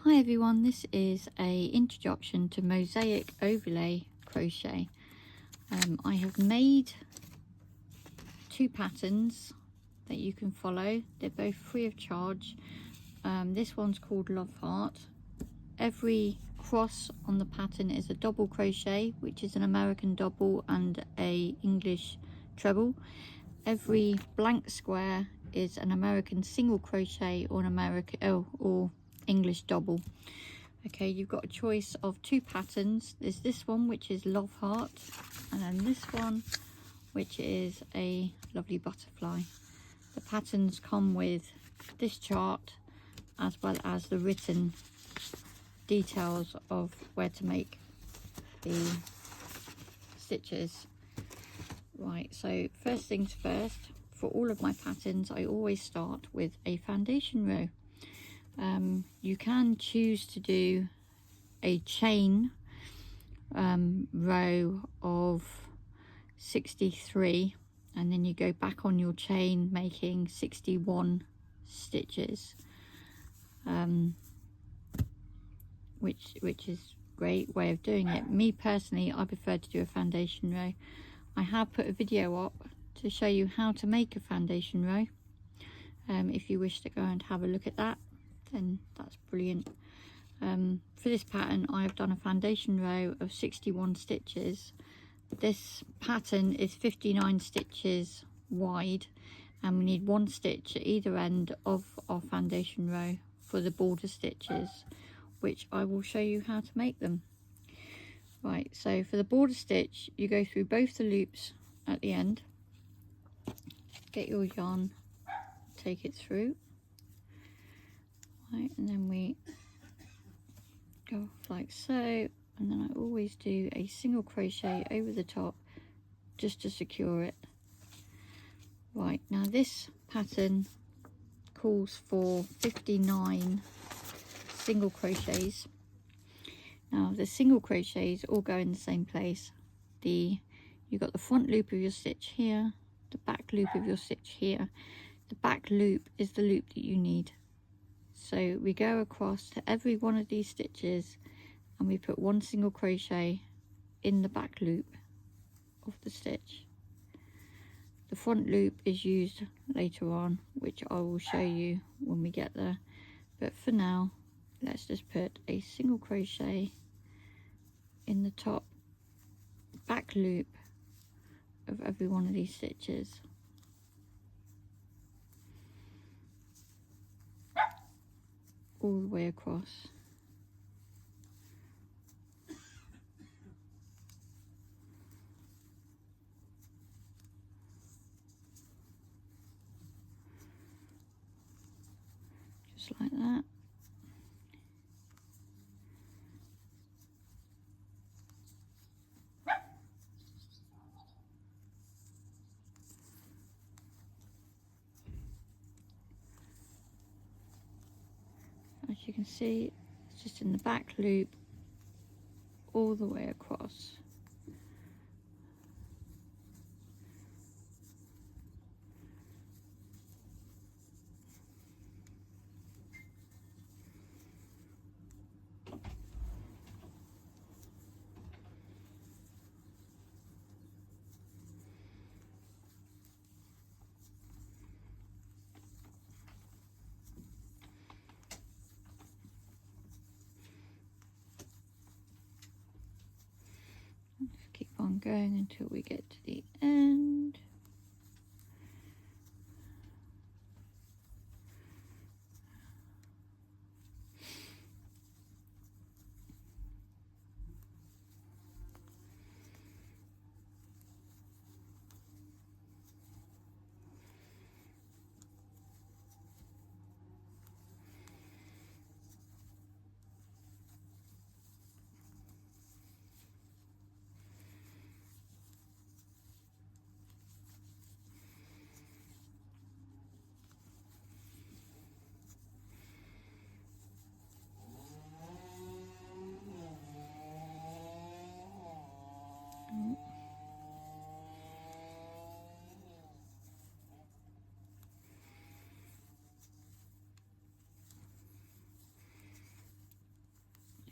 Hi everyone, this is a introduction to mosaic overlay crochet. I have made two patterns that you can follow. They're both free of charge. This one's called Love Heart. Every cross on the pattern is a double crochet, which is an American double and a English treble. Every blank square is an American single crochet or an English double. Okay, you've got a choice of two patterns. There's this one, which is Love Heart, and then this one, which is a lovely butterfly. The patterns come with this chart as well as the written details of where to make the stitches. Right, so first things first, for all of my patterns I always start with a foundation row. You can choose to do a chain row of 63, and then you go back on your chain making 61 stitches, which is a great way of doing it. Me personally, I prefer to do a foundation row. I have put a video up to show you how to make a foundation row. If you wish to go and have a look at that, then that's brilliant. For this pattern I have done a foundation row of 61 stitches. This pattern is 59 stitches wide, and we need one stitch at either end of our foundation row for the border stitches, which I will show you how to make them. Right, so for the border stitch you go through both the loops at the end, get your yarn, take it through. Right, and then we go off like so, and then I always do a single crochet over the top just to secure it. Right, now this pattern calls for 59 single crochets. Now the single crochets all go in the same place. You've got the front loop of your stitch here, the back loop of your stitch here. The back loop is the loop that you need. So we go across to every one of these stitches and we put one single crochet in the back loop of the stitch. The front loop is used later on, which I will show you when we get there, but for now let's just put a single crochet in the top back loop of every one of these stitches. All the way across. Just like that. As you can see, it's just in the back loop all the way across. Just keep on going until we get to the end.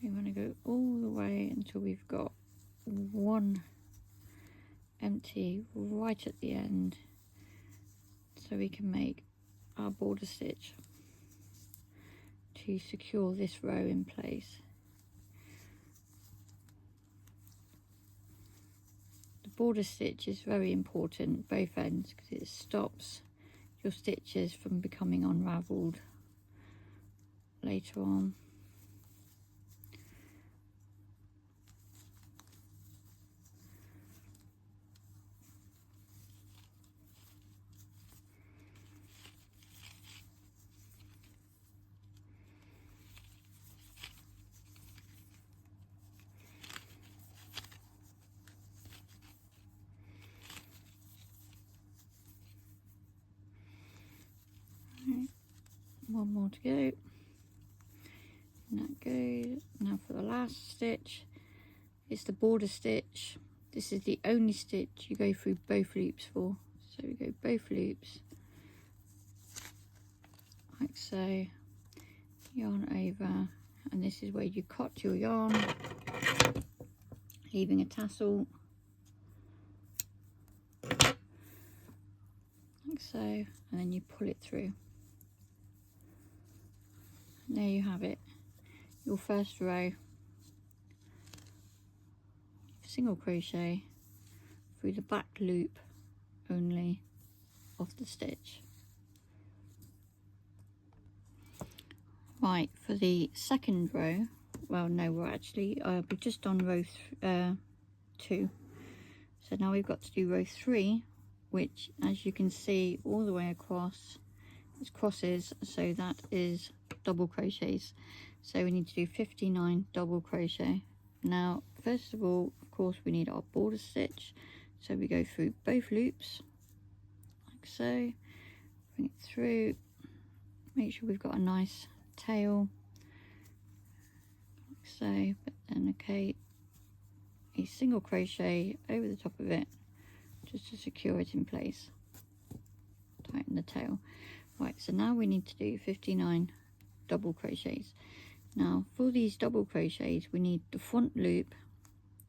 We want to go all the way until we've got one empty right at the end, so we can make our border stitch to secure this row in place. The border stitch is very important both ends because it stops your stitches from becoming unravelled later on. Right, one more to go. And that goes. Now for the last stitch, it's the border stitch. This is the only stitch you go through both loops for. So we go both loops like so, yarn over, and this is where you cut your yarn, leaving a tassel like so, and then you pull it through. And there you have it, your first row. Single crochet through the back loop only of the stitch. Right, for the second row, well no, we've just done row 2, so now we've got to do row 3, which as you can see all the way across is crosses, so that is double crochets. So we need to do 59 double crochet. Now first of all, of course, we need our border stitch, so we go through both loops like so, bring it through, make sure we've got a nice tail like so, but then okay, a single crochet over the top of it just to secure it in place, tighten the tail. Right, so now we need to do 59 double crochets. Now for these double crochets we need the front loop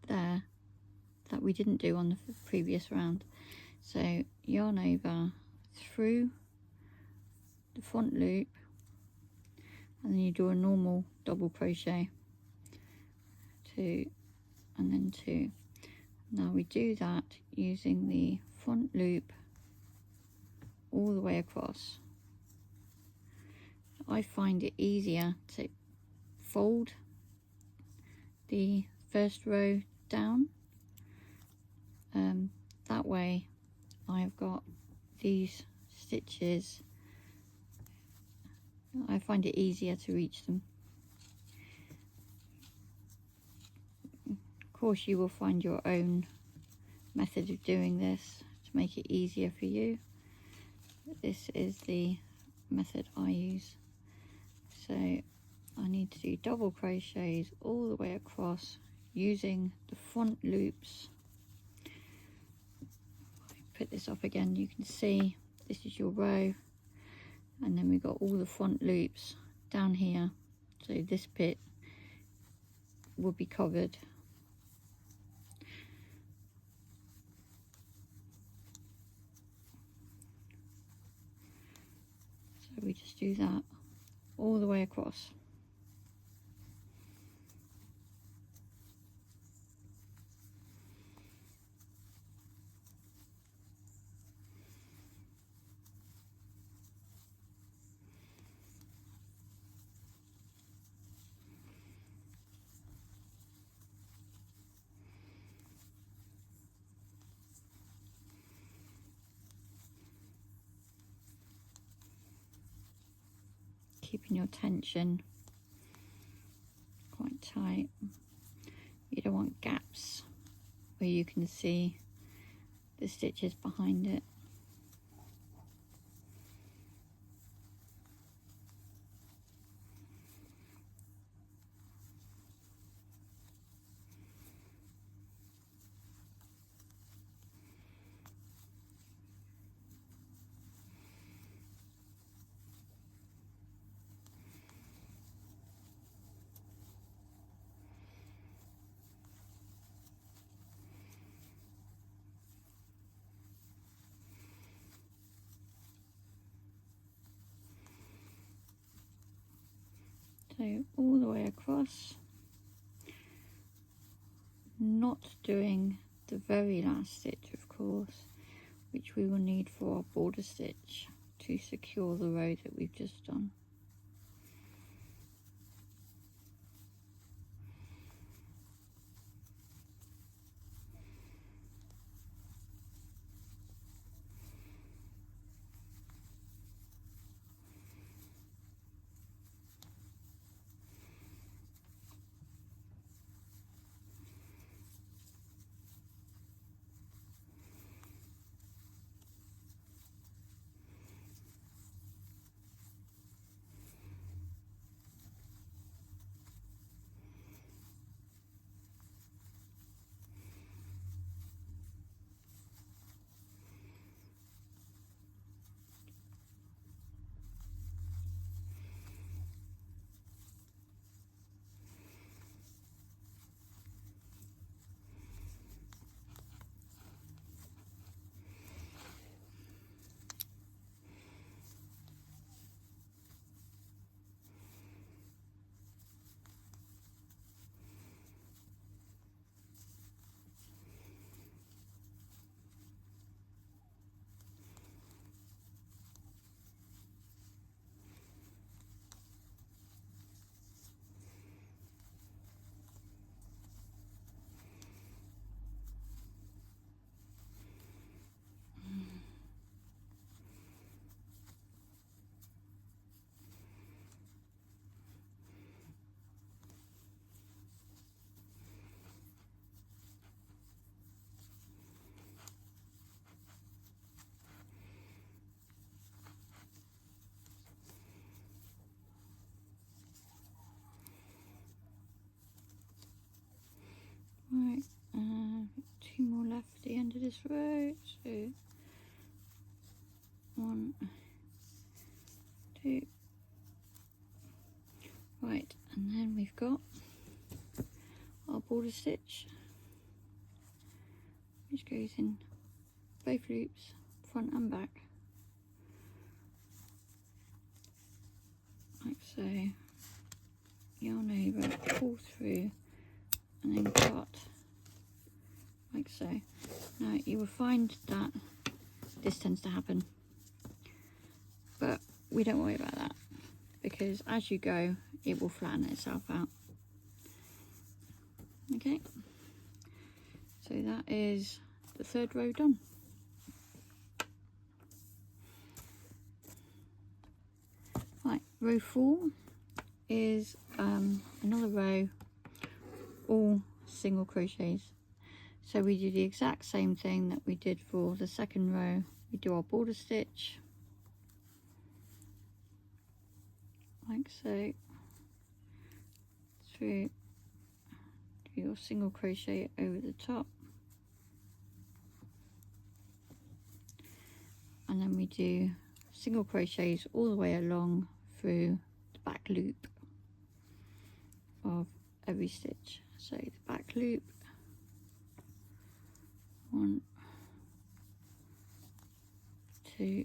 there that we didn't do on the previous round, so yarn over through the front loop, and then you do a normal double crochet, 2 and then 2. Now we do that using the front loop all the way across. I find it easier to fold the first row down, that way I've got these stitches, I find it easier to reach them. Of course you will find your own method of doing this to make it easier for you, but this is the method I use. So I need to do double crochets all the way across using the front loops. Put this up again, you can see this is your row, and then we've got all the front loops down here, so this bit will be covered. So we just do that all the way across. Keeping your tension quite tight. You don't want gaps where you can see the stitches behind it. So all the way across, not doing the very last stitch of course, which we will need for our border stitch to secure the row that we've just done. Right, 2 more left at the end of this row, so 1, 2, right, and then we've got our border stitch, which goes in both loops, front and back, like so. Yarn over, pull through, and then cut, like so. Now you will find that this tends to happen, but we don't worry about that, because as you go it will flatten itself out. Okay, so that is the 3rd row done. Right, row 4 is another row all single crochets. So we do the exact same thing that we did for the 2nd row. We do our border stitch, like so, through, do your single crochet over the top, and then we do single crochets all the way along through the back loop of every stitch. So the back loop, 1, 2,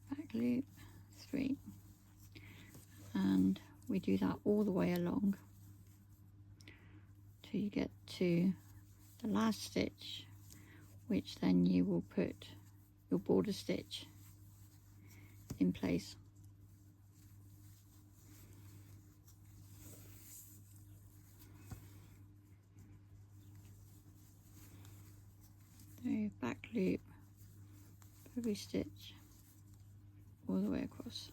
back loop, 3, and we do that all the way along till you get to the last stitch, which then you will put your border stitch in place. So back loop, every stitch all the way across.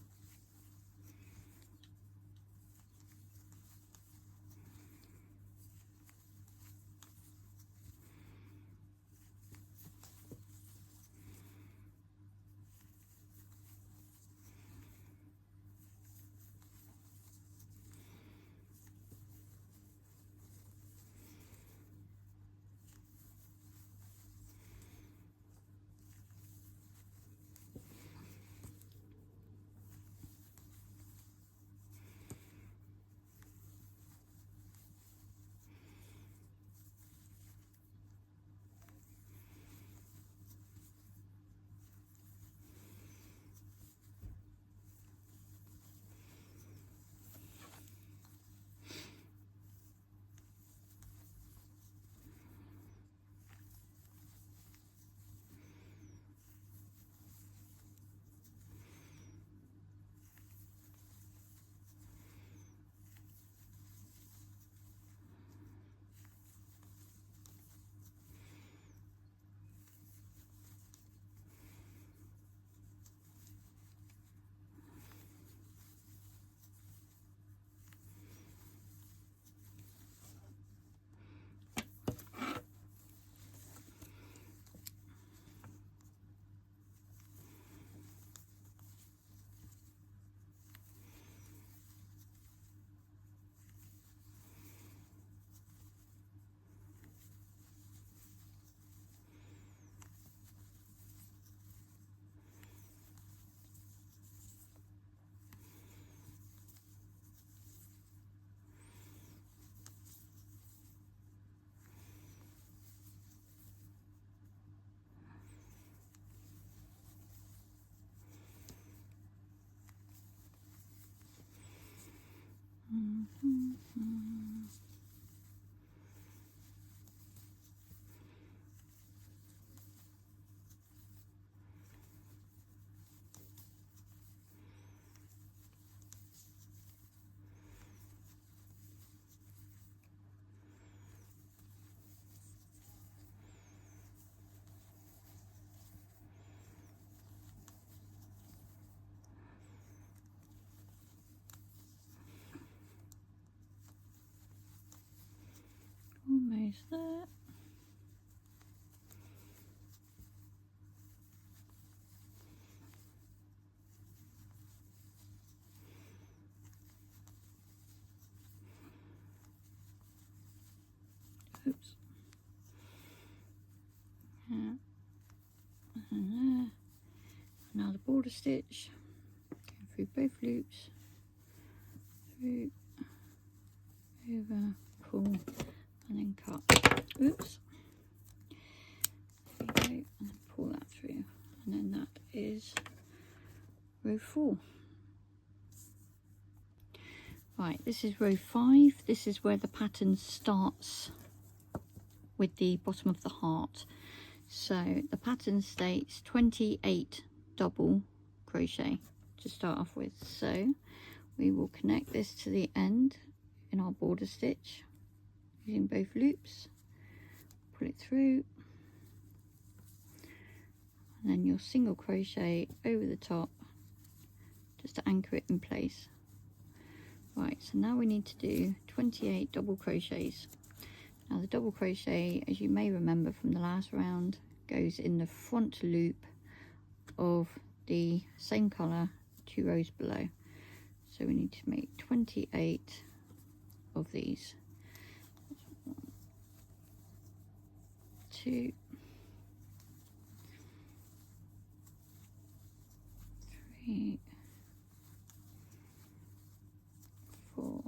Almost there. Oops. Yeah. And there. Now the border stitch, going through both loops, through, over, pull, and then cut. Oops. There we go, and then pull that through, and then that is row 4. Right, this is row 5. This is where the pattern starts with the bottom of the heart. So the pattern states 28 double crochet to start off with. So we will connect this to the end in our border stitch using both loops, pull it through, and then you'll single crochet over the top just to anchor it in place. Right, so now we need to do 28 double crochets. Now the double crochet, as you may remember from the last round, goes in the front loop of the same colour 2 rows below. So we need to make 28 of these. 1, 2, 3, 4,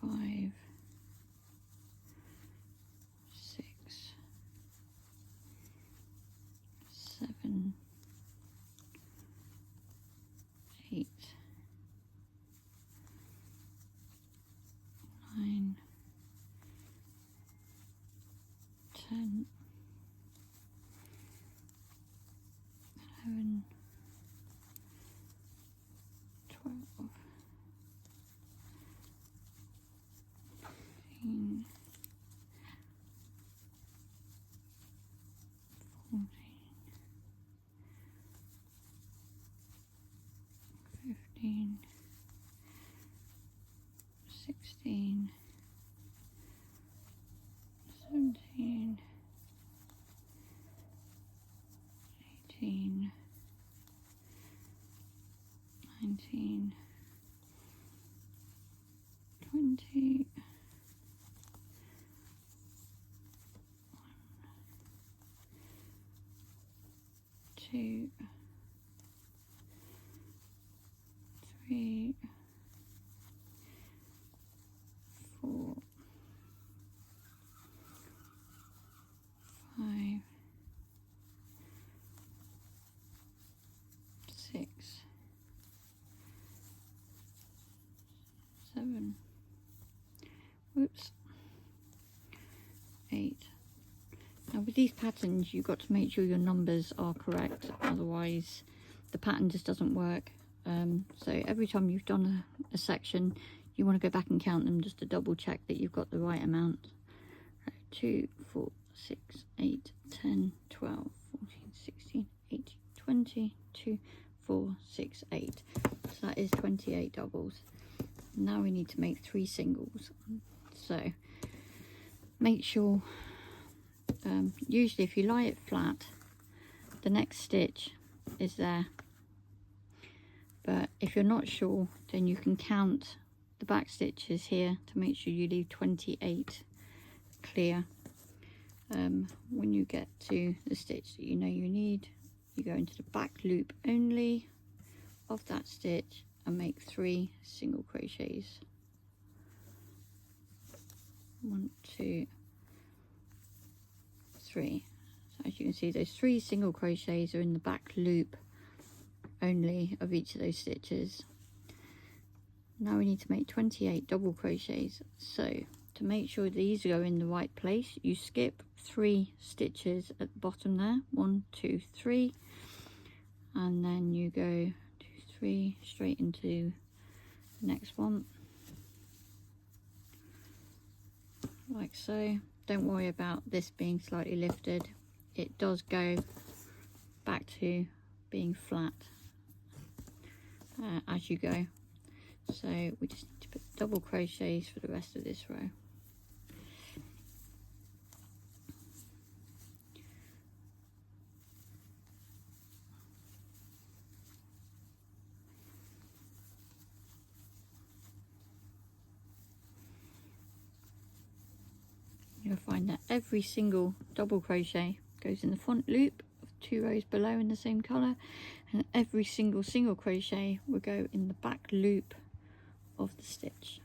5, 6, 7, 8, 9, 10, 11, 12, 13, 14, 15, 16, 17, 18, 19, 20, 2, 3, 4, 5, 6, 7, whoops, 8. Now with these patterns you've got to make sure your numbers are correct, otherwise the pattern just doesn't work. So every time you've done a section, you want to go back and count them just to double check that you've got the right amount. 2, 4, 6, 8, 10, 12, 14, 16, 18, 20, 2, 4, 6, 8. So that is 28 doubles. Now we need to make 3 singles. So make sure, usually if you lie it flat, the next stitch is there. But if you're not sure, then you can count the back stitches here to make sure you leave 28 clear. When you get to the stitch that you know you need, you go into the back loop only of that stitch and make 3 single crochets. 1, 2, 3. So as you can see, those 3 single crochets are in the back loop only of each of those stitches. now we need to make 28 double crochets. So to make sure these go in the right place, you skip 3 stitches at the bottom there, 1 2 3, and then you go 2 3 straight into the next one, like so. Don't worry about this being slightly lifted, it does go back to being flat as you go. So we just need to put double crochets for the rest of this row. You'll find that every single double crochet goes in the front loop of 2 rows below in the same colour, and every single crochet will go in the back loop of the stitch.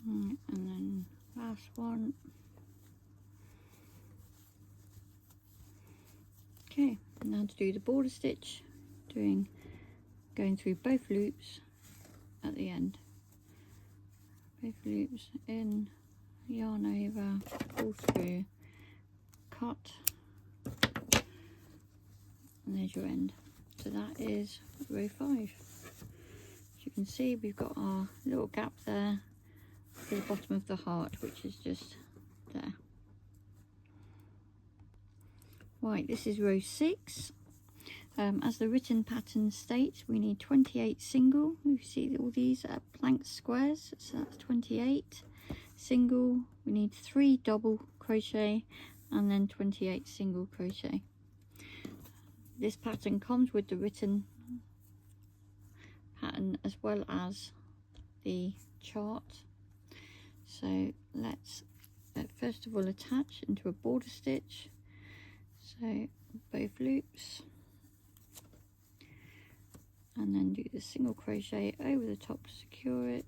And then last one. Okay, now to do the border stitch, going through both loops at the end. Both loops in, yarn over, pull through, cut, and there's your end. So that is row 5. As you can see, we've got our little gap there to the bottom of the heart, which is just there. Right, this is row 6. As the written pattern states, we need 28 single. You see all these are plank squares, so that's 28 single. We need 3 double crochet and then 28 single crochet. This pattern comes with the written pattern as well as the chart. So let's first of all attach into a border stitch. So both loops, and then do the single crochet over the top to secure it,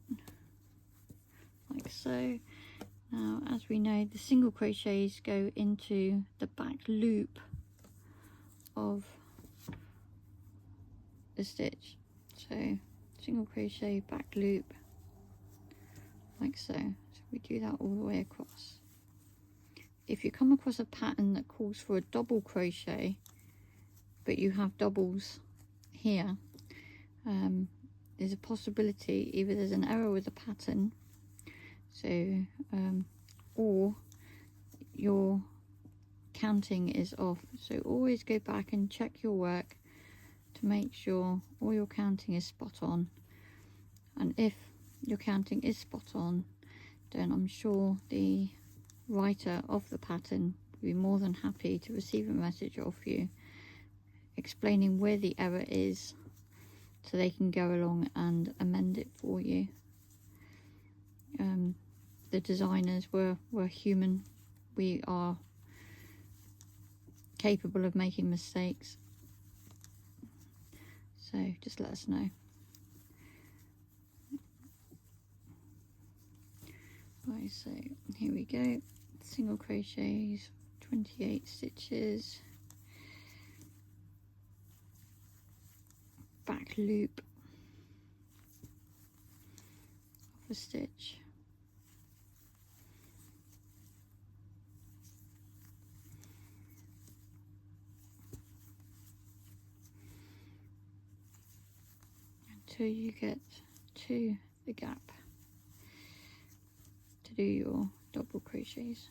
like so. Now, as we know, the single crochets go into the back loop of the stitch. So single crochet, back loop, like so. So we do that all the way across. If you come across a pattern that calls for a double crochet, but you have doubles here, there's a possibility either there's an error with the pattern, so or your counting is off. So always go back and check your work to make sure all your counting is spot on, and if your counting is spot on, then I'm sure the writer of the pattern will be more than happy to receive a message off you explaining where the error is, so they can go along and amend it for you. The designers were human. We are capable of making mistakes, so just let us know. Right, so here we go, single crochets, 28 stitches, back loop of a stitch, until you get to the gap to do your double crochets.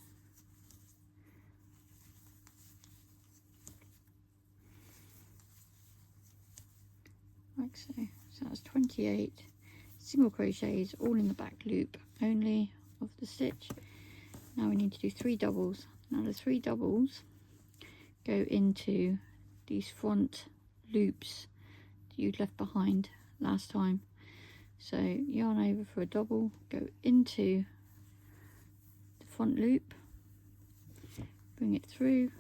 Like so. So that's 28 single crochets all in the back loop only of the stitch. Now we need to do 3 doubles. Now the 3 doubles go into these front loops that you'd left behind last time. So yarn over for a double, go into the front loop, bring it through,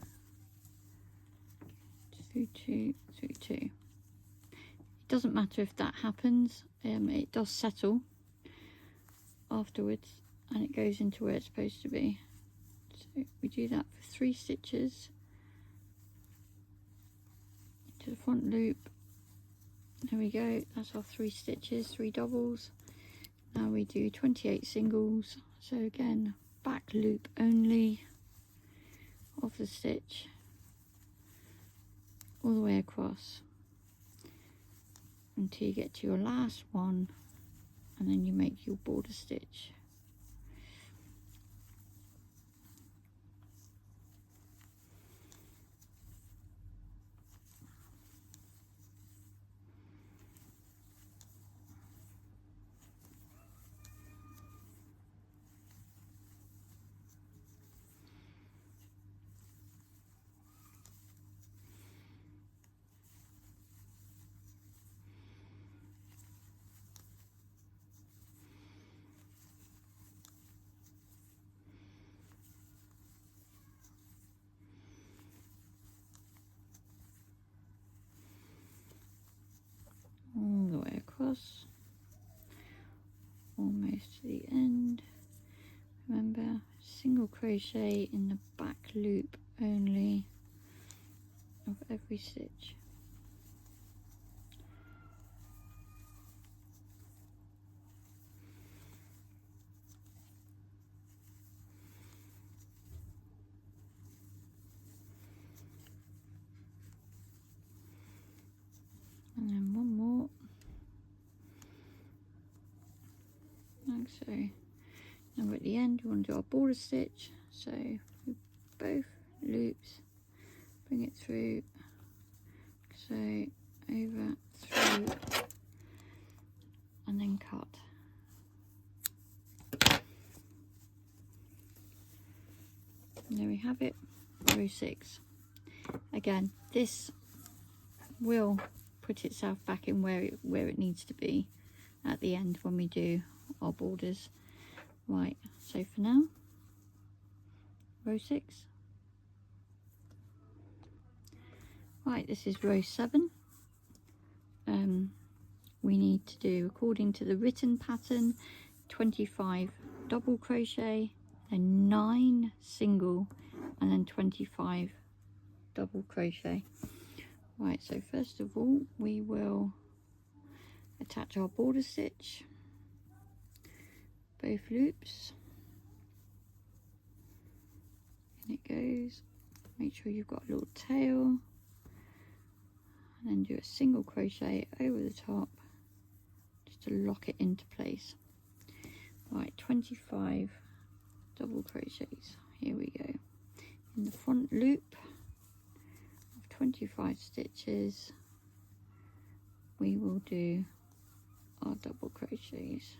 2, 2, 3, 2. It doesn't matter if that happens, it does settle afterwards and it goes into where it's supposed to be. So we do that for 3 stitches into the front loop. There we go, that's our 3 stitches, 3 doubles. Now we do 28 singles, so again back loop only of the stitch all the way across until you get to your last one, and then you make your border stitch. All the way across, almost to the end. Remember, single crochet in the back loop only of every stitch. And then one more, like so. Now we're at the end, we want to do our border stitch, so with both loops, bring it through, so over, through, and then cut. And there we have it, row 6. Again, this will put itself back in where it needs to be at the end when we do our borders. Right, so for now, row 6. Right, this is row 7. We need to do, according to the written pattern, 25 double crochet, then 9 single, and then 25 double crochet. Right, so first of all, we will attach our border stitch, both loops, and it goes. Make sure you've got a little tail, and then do a single crochet over the top just to lock it into place. Right, 25 double crochets. Here we go. In the front loop of 25 stitches, we will do our double crochets.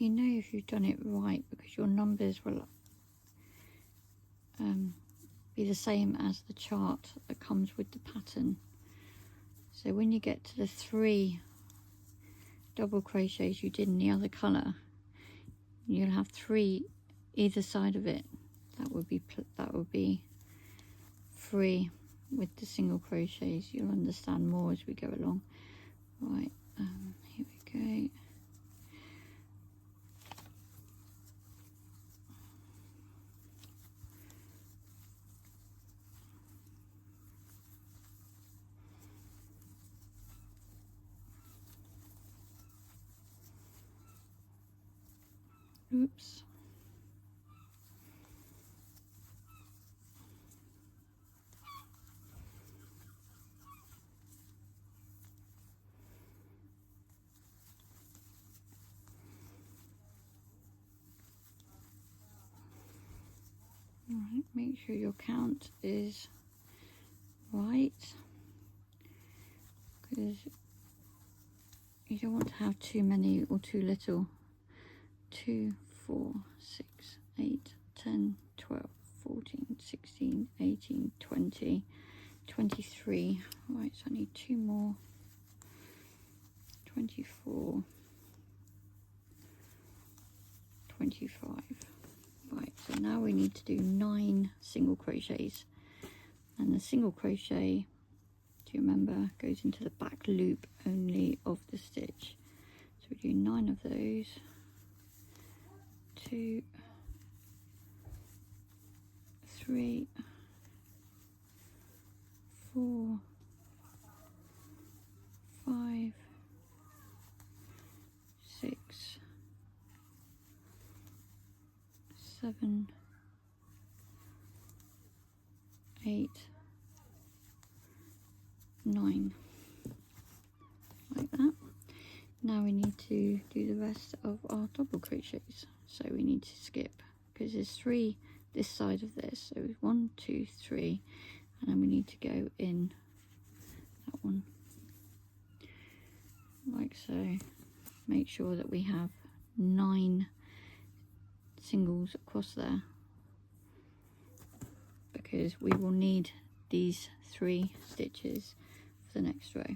you know if you've done it right, because your numbers will be the same as the chart that comes with the pattern. So when you get to the 3 double crochets you did in the other colour, you'll have 3 either side of it. That would be 3 with the single crochets. You'll understand more as we go along. Right, here we go. Oops. Alright, make sure your count is right, because you don't want to have too many or too little. 2, 4, 6, 8, 10, 12, 14, 16, 18, 20, 23. Right, so I need 2 more. 24, 25. Right, so now we need to do 9 single crochets, and the single crochet, do you remember, goes into the back loop only of the stitch. So we do 9 of those. 2, 3, 4, 5, 6, 7, 8, 9, like that. Now we need to do the rest of our double crochets. So we need to skip, because there's 3 this side of this. So 1, 2, 3, and then we need to go in that one, like so. Make sure that we have 9 singles across there, because we will need these 3 stitches for the next row.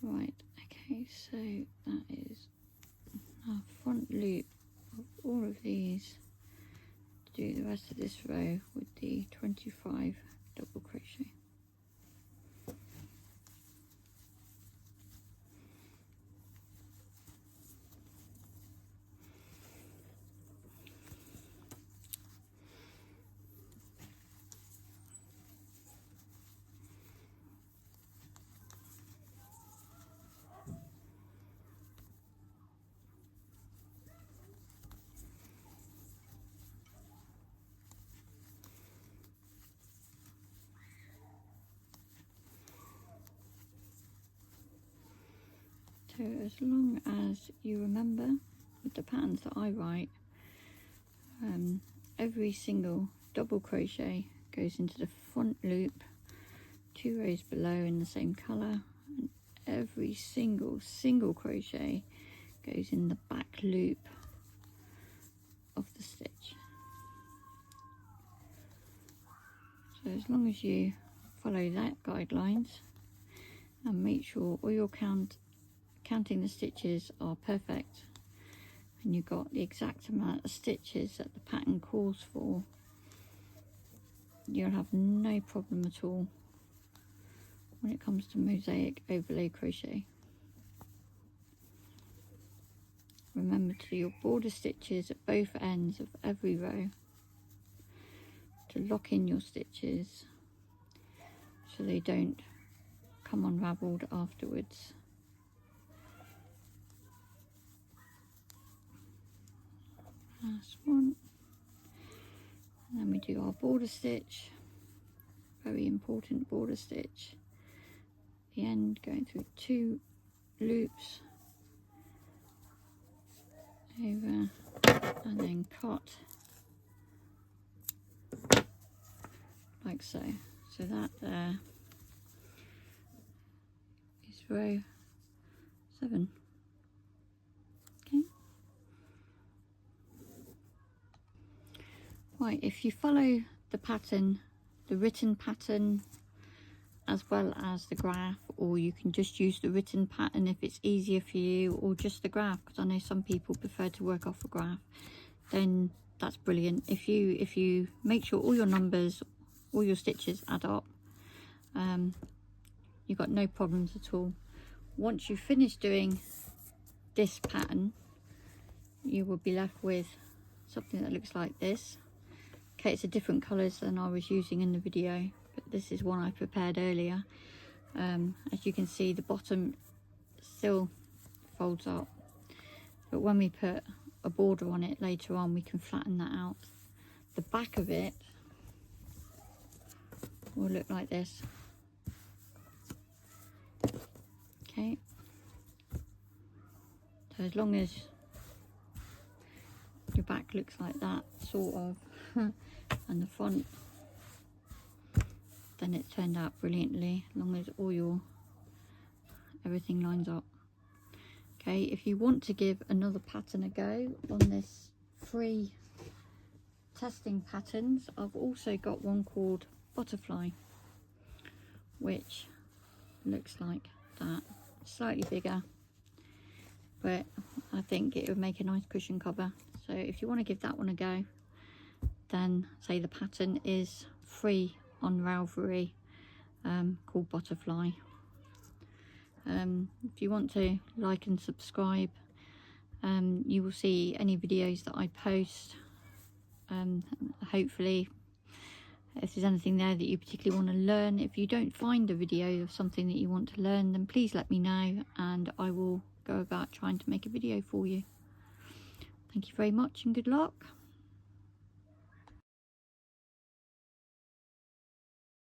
Right, okay, so that is our front loop of all of these. Do the rest of this row with the 25 double crochet. So as long as you remember with the patterns that I write, every single double crochet goes into the front loop 2 rows below in the same colour, and every single crochet goes in the back loop of the stitch. So as long as you follow that guidelines and make sure all your counting the stitches are perfect, and you've got the exact amount of stitches that the pattern calls for, you'll have no problem at all when it comes to mosaic overlay crochet. Remember to do your border stitches at both ends of every row to lock in your stitches so they don't come unravelled afterwards. Last one, and then we do our border stitch, very important border stitch, the end going through 2 loops over and then cut like so. So that there is row 7. Okay, Right, if you follow the pattern, the written pattern, as well as the graph, or you can just use the written pattern if it's easier for you, or just the graph, because I know some people prefer to work off a graph, then that's brilliant. If you make sure all your numbers, all your stitches add up, you've got no problems at all. Once you finish doing this pattern, you will be left with something that looks like this. Okay, it's a different colours than I was using in the video, but this is one I prepared earlier. As you can see, the bottom still folds up, but when we put a border on it later on, we can flatten that out. The back of it will look like this. Okay, so as long as your back looks like that, sort of, and the front, then it's turned out brilliantly, as long as everything lines up. Okay, if you want to give another pattern a go on this free testing patterns, I've also got one called Butterfly, which looks like that, slightly bigger, but I think it would make a nice cushion cover. So if you want to give that one a go, then say the pattern is free on Ravelry, called Butterfly. If you want to like and subscribe, you will see any videos that I post. Hopefully, if there's anything there that you particularly want to learn. If you don't find a video of something that you want to learn, then please let me know and I will go about trying to make a video for you. Thank you very much and good luck.